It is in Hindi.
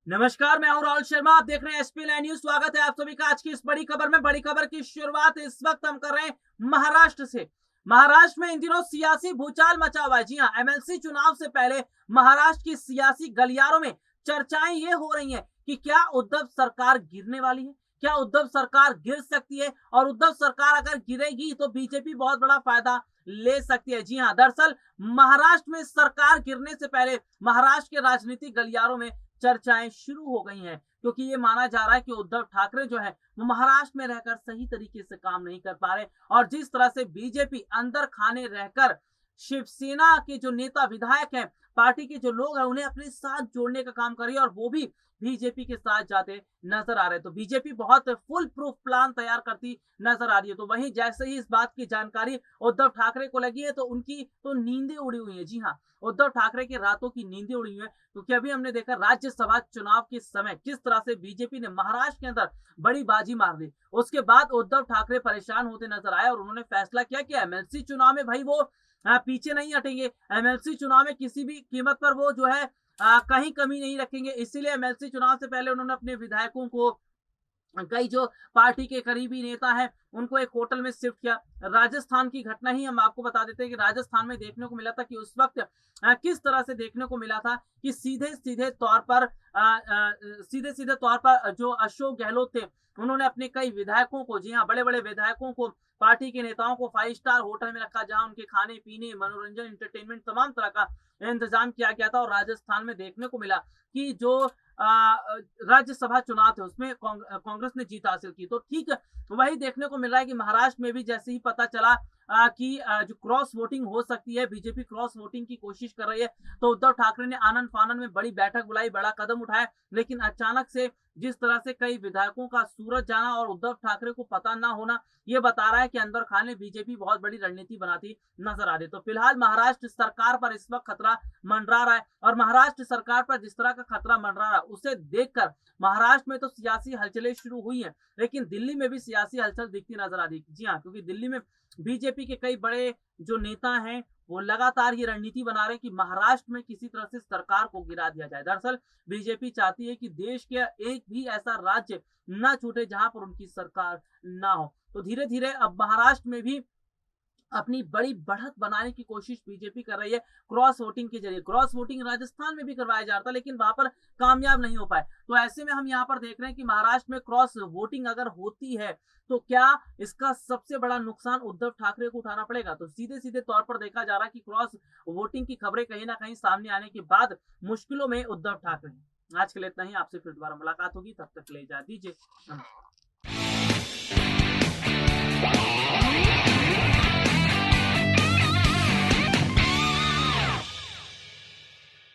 नमस्कार, मैं हूं राहुल शर्मा। आप देख रहे हैं एसपी लाइव न्यूज। स्वागत है आप सभी का आज की इस बड़ी खबर में। बड़ी खबर की शुरुआत इस वक्त हम कर रहे हैं महाराष्ट्र से। महाराष्ट्र में इन दिनों सियासी भूचाल मचा हुआ है। जी हां, एमएलसी चुनाव से पहले महाराष्ट्र की सियासी गलियारों में चर्चाएं ये हो रही हैं कि क्या उद्धव सरकार गिरने वाली है, क्या उद्धव सरकार गिर सकती है, और उद्धव सरकार अगर गिरेगी तो बीजेपी बहुत बड़ा फायदा ले सकती है। जी हां, दरअसल महाराष्ट्र में सरकार गिरने से पहले महाराष्ट्र के राजनीतिक गलियारों में चर्चाएं शुरू हो गई हैं, क्योंकि ये माना जा रहा है कि उद्धव ठाकरे जो है वो महाराष्ट्र में रहकर सही तरीके से काम नहीं कर पा रहे, और जिस तरह से बीजेपी अंदर खाने रहकर शिवसेना के जो नेता विधायक हैं, पार्टी के जो लोग हैं, उन्हें अपने साथ जोड़ने का काम कर रही है, और वो भी बीजेपी के साथ जाते नजर आ रहे हैं। तो बीजेपी बहुत फुल प्रूफ प्लान तैयार करती नजर आ रही है। तो वहीं जैसे ही इस बात की जानकारी उद्धव ठाकरे को लगी है तो उनकी तो नींदें उड़ी हुई है। जी हाँ, उद्धव ठाकरे की रातों की नींदें उड़ी हुई है, क्योंकि अभी हमने देखा राज्यसभा चुनाव के समय किस तरह से बीजेपी ने महाराष्ट्र के अंदर बड़ी बाजी मार दी। उसके बाद उद्धव ठाकरे परेशान होते नजर आए और उन्होंने फैसला किया कि एमएलसी चुनाव में भाई वो पीछे नहीं हटेंगे। एमएलसी चुनाव में किसी भी कीमत पर वो जो है कहीं कमी नहीं रखेंगे। इसीलिए एमएलसी चुनाव से पहले उन्होंने अपने विधायकों को, कई जो पार्टी के करीबी नेता हैं, उनको एक होटल में शिफ्ट किया। राजस्थान की घटना ही हम आपको बता देते हैं कि राजस्थान में देखने को मिला था कि उस वक्त किस तरह से देखने को मिला था कि सीधे सीधे तौर पर जो अशोक गहलोत थे, उन्होंने अपने कई विधायकों को, जी हाँ, बड़े बड़े विधायकों को, पार्टी के नेताओं को 5 स्टार होटल में रखा, जहां उनके खाने पीने, मनोरंजन, इंटरटेनमेंट तमाम तरह का इंतजाम किया गया था। और राजस्थान में देखने को मिला कि जो राज्यसभा चुनाव थे उसमें कांग्रेस ने जीत हासिल की। तो ठीक वही देखने को मिल रहा है कि महाराष्ट्र में भी जैसे ही पता चला कि जो क्रॉस वोटिंग हो सकती है, बीजेपी क्रॉस वोटिंग की कोशिश कर रही है, तो उद्धव ठाकरे ने आनंद फानन में बड़ी बैठक बुलाई, बड़ा कदम उठाया। लेकिन अचानक से जिस तरह से कई विधायकों का सूरज जाना और उद्धव ठाकरे को पता ना होना, ये बता रहा है कि अंदर खाने बीजेपी बहुत बड़ी रणनीति बनाती नजर आ रही है। तो फिलहाल महाराष्ट्र सरकार पर इस वक्त खतरा मंडरा रहा है, और महाराष्ट्र सरकार पर जिस तरह का खतरा मंडरा रहा है उसे देखकर महाराष्ट्र में तो सियासी हलचलें शुरू हुई हैं, लेकिन दिल्ली में भी सियासी हलचल दिखती नजर आ रही है। जी हाँ, क्योंकि दिल्ली में बीजेपी के कई बड़े जो नेता हैं वो लगातार ये रणनीति बना रहे हैं कि महाराष्ट्र में किसी तरह से सरकार को गिरा दिया जाए। दरअसल बीजेपी चाहती है कि देश के एक भी ऐसा राज्य ना छूटे जहां पर उनकी सरकार ना हो। तो धीरे धीरे अब महाराष्ट्र में भी अपनी बड़ी बढ़त बनाने की कोशिश बीजेपी कर रही है क्रॉस वोटिंग के जरिए। क्रॉस वोटिंग राजस्थान में भी करवाया जा रहा था, लेकिन वहां पर कामयाब नहीं हो पाए। तो ऐसे में हम यहाँ पर देख रहे हैं कि महाराष्ट्र में क्रॉस वोटिंग अगर होती है तो क्या इसका सबसे बड़ा नुकसान उद्धव ठाकरे को उठाना पड़ेगा। तो सीधे सीधे तौर पर देखा जा रहा है कि क्रॉस वोटिंग की खबरें कहीं ना कहीं सामने आने के बाद मुश्किलों में उद्धव ठाकरे हैं। आज के लिए इतना ही। आपसे फिर दोबारा मुलाकात होगी, तब तक ले जा दीजिए।